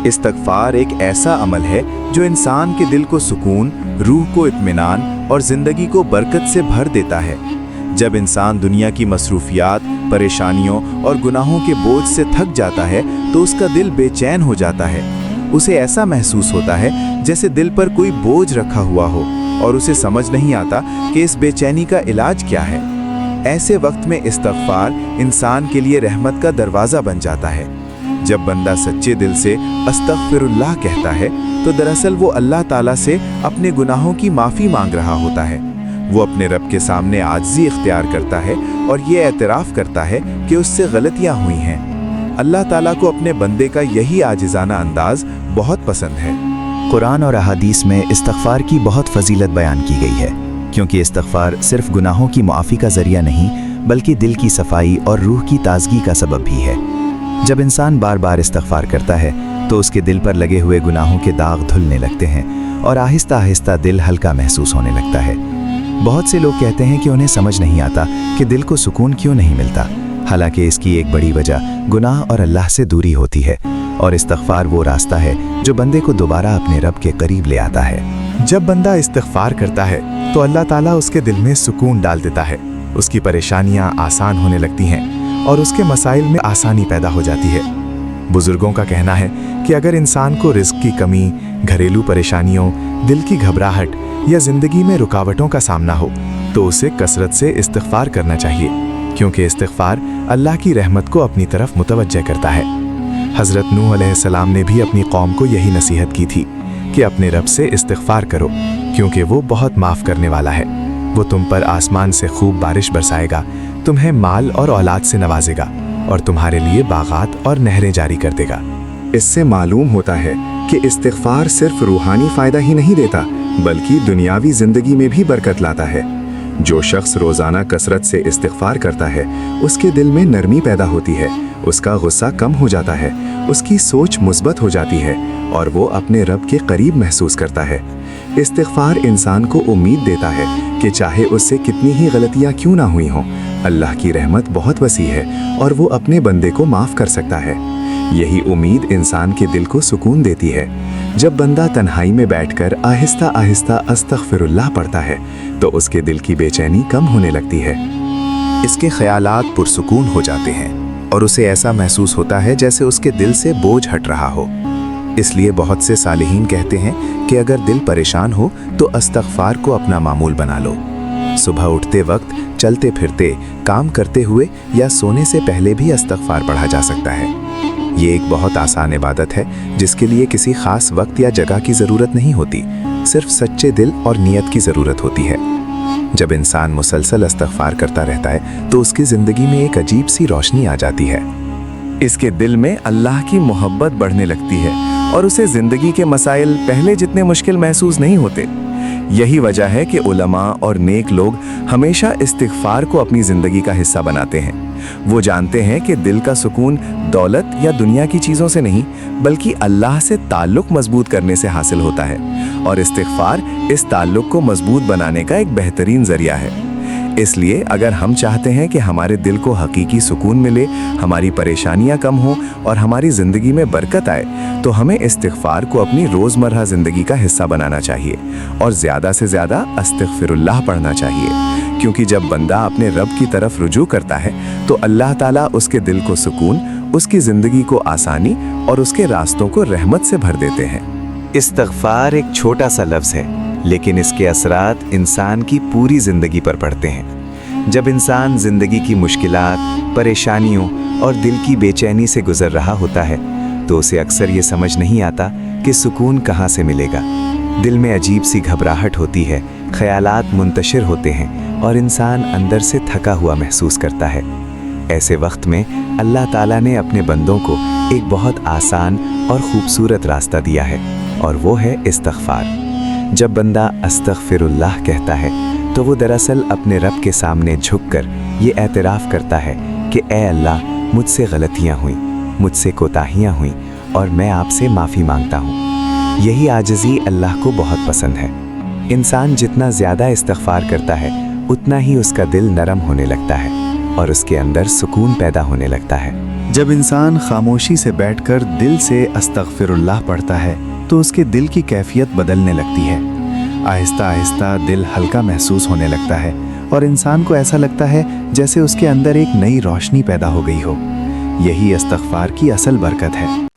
इस्तग़फ़ार एक ऐसा अमल है जो इंसान के दिल को सुकून, रूह को इत्मीनान और ज़िंदगी को बरकत से भर देता है। जब इंसान दुनिया की मसरूफियात, परेशानियों और गुनाहों के बोझ से थक जाता है तो उसका दिल बेचैन हो जाता है। उसे ऐसा महसूस होता है जैसे दिल पर कोई बोझ रखा हुआ हो और उसे समझ नहीं आता कि इस बेचैनी का इलाज क्या है। ऐसे वक्त में इस्तग़फ़ार इंसान के लिए रहमत का दरवाज़ा बन जाता है। जब बंदा सच्चे दिल से अस्तग़फ़िरुल्लाह कहता है तो दरअसल वो अल्लाह ताला से अपने गुनाहों की माफ़ी मांग रहा होता है। वो अपने रब के सामने आजिज़ी इख्तियार करता है और ये एतराफ़ करता है कि उससे गलतियाँ हुई हैं। अल्लाह ताला को अपने बंदे का यही आजिज़ाना अंदाज़ बहुत पसंद है। कुरान और अहादीस में इस्तग़फ़ार की बहुत फजीलत बयान की गई है, क्योंकि इस्तग़फ़ार सिर्फ गुनाहों की मुआफ़ी का ज़रिया नहीं बल्कि दिल की सफाई और रूह की ताज़गी का सबब भी है। जब इंसान बार बार इस्तग़फ़ार करता है तो उसके दिल पर लगे हुए गुनाहों के दाग धुलने लगते हैं और आहिस्ता आहिस्ता दिल हल्का महसूस होने लगता है। बहुत से लोग कहते हैं कि उन्हें समझ नहीं आता कि दिल को सुकून क्यों नहीं मिलता, हालांकि इसकी एक बड़ी वजह गुनाह और अल्लाह से दूरी होती है, और इस्तग़फ़ार वो रास्ता है जो बंदे को दोबारा अपने रब के करीब ले आता है। जब बंदा इस्तग़फ़ार करता है तो अल्लाह ताला उसके दिल में सुकून डाल देता है, उसकी परेशानियां आसान होने लगती हैं और उसके मसाइल में आसानी पैदा हो जाती है। बुजुर्गों का कहना है कि अगर इंसान को रिज़्क़ की कमी, घरेलू परेशानियों, दिल की घबराहट या ज़िंदगी में रुकावटों का सामना हो तो उसे कसरत से इस्तग़फ़ार करना चाहिए, क्योंकि इस्तग़फ़ार अल्लाह की रहमत को अपनी तरफ मुतवज्जह करता है। हज़रत नूह अलैहिस्सलाम ने भी अपनी कौम को यही नसीहत की थी कि अपने रब से इस्तग़फ़ार करो, क्योंकि वो बहुत माफ़ करने वाला है। वो तुम पर आसमान से खूब बारिश बरसाएगा, तुम्हें माल और औलाद से नवाजेगा और तुम्हारे लिए बागात और नहरें जारी कर देगा। इससे मालूम होता है कि इस्तग़फ़ार सिर्फ रूहानी फ़ायदा ही नहीं देता बल्कि दुनियावी ज़िंदगी में भी बरकत लाता है। जो शख्स रोज़ाना कसरत से इस्तग़फ़ार करता है उसके दिल में नरमी पैदा होती है, उसका गुस्सा कम हो जाता है, उसकी सोच मुस्बत हो जाती है और वो अपने रब के करीब महसूस करता है। इस्तग़फ़ार इंसान को उम्मीद देता है कि चाहे उससे कितनी ही गलतियाँ क्यों ना हुई हों, अल्लाह की रहमत बहुत वसी है और वो अपने बंदे को माफ़ कर सकता है। यही उम्मीद इंसान के दिल को सुकून देती है। जब बंदा तन्हाई में बैठकर आहिस्ता आहिस्ता अस्तग़फ़िरुल्लाह पढ़ता है तो उसके दिल की बेचैनी कम होने लगती है। इसके ख़यालात पुरसुकून हो जाते हैं और उसे ऐसा महसूस होता है जैसे उसके दिल से बोझ हट रहा हो। इसलिए बहुत से सालिहीन कहते हैं कि अगर दिल परेशान हो तो इस्तग़फ़ार को अपना मामूल बना लो। सुबह उठते वक्त, चलते फिरते, काम करते हुए या सोने से पहले भी इस्तग़फ़ार पढ़ा जा सकता है। ये एक बहुत आसान इबादत है जिसके लिए किसी ख़ास वक्त या जगह की ज़रूरत नहीं होती, सिर्फ सच्चे दिल और नीयत की ज़रूरत होती है। जब इंसान मुसलसल इस्तग़फ़ार करता रहता है तो उसकी ज़िंदगी में एक अजीब सी रोशनी आ जाती है। इसके दिल में अल्लाह की मोहब्बत बढ़ने लगती है और उसे ज़िंदगी के मसाइल पहले जितने मुश्किल महसूस नहीं होते। यही वजह है कि उलमा और नेक लोग हमेशा इस्तग़फ़ार को अपनी ज़िंदगी का हिस्सा बनाते हैं। वो जानते हैं कि दिल का सुकून दौलत या दुनिया की चीज़ों से नहीं बल्कि अल्लाह से ताल्लुक़ मजबूत करने से हासिल होता है, और इस्तग़फ़ार इस ताल्लुक़ को मजबूत बनाने का एक बेहतरीन ज़रिया है। इसलिए अगर हम चाहते हैं कि हमारे दिल को हकीकी सुकून मिले, हमारी परेशानियां कम हों और हमारी ज़िंदगी में बरकत आए, तो हमें इस्तग़फ़ार को अपनी रोज़मर्रा ज़िंदगी का हिस्सा बनाना चाहिए और ज़्यादा से ज़्यादा अस्तग़फ़िरुल्लाह पढ़ना चाहिए, क्योंकि जब बंदा अपने रब की तरफ रुजू करता है तो अल्लाह ताला उसके दिल को सुकून, उसकी ज़िंदगी को आसानी और उसके रास्तों को रहमत से भर देते हैं। इस्तग़फ़ार एक छोटा सा लफ्ज़ है, लेकिन इसके असरात इंसान की पूरी ज़िंदगी पर पड़ते हैं। जब इंसान ज़िंदगी की मुश्किलात, परेशानियों और दिल की बेचैनी से गुज़र रहा होता है तो उसे अक्सर ये समझ नहीं आता कि सुकून कहाँ से मिलेगा। दिल में अजीब सी घबराहट होती है, ख़यालात मुंतशिर होते हैं और इंसान अंदर से थका हुआ महसूस करता है। ऐसे वक्त में अल्लाह ताला ने अपने बंदों को एक बहुत आसान और ख़ूबसूरत रास्ता दिया है, और वो है इस्तग़फ़ार। जब बंदा अस्तग़फ़िरुल्लाह कहता है तो वो दरअसल अपने रब के सामने झुककर ये एतराफ़ करता है कि ए अल्लाह, मुझसे गलतियाँ हुई, मुझसे कोताहियाँ हुई और मैं आपसे माफ़ी मांगता हूँ। यही आजिज़ी अल्लाह को बहुत पसंद है। इंसान जितना ज़्यादा इस्तग़फ़ार करता है उतना ही उसका दिल नरम होने लगता है और उसके अंदर सुकून पैदा होने लगता है। जब इंसान खामोशी से बैठकर दिल से अस्तगफिरुल्लाह पढ़ता है तो उसके दिल की कैफियत बदलने लगती है। आहिस्ता आहिस्ता दिल हल्का महसूस होने लगता है और इंसान को ऐसा लगता है जैसे उसके अंदर एक नई रोशनी पैदा हो गई हो। यही इस्तगफार की असल बरकत है।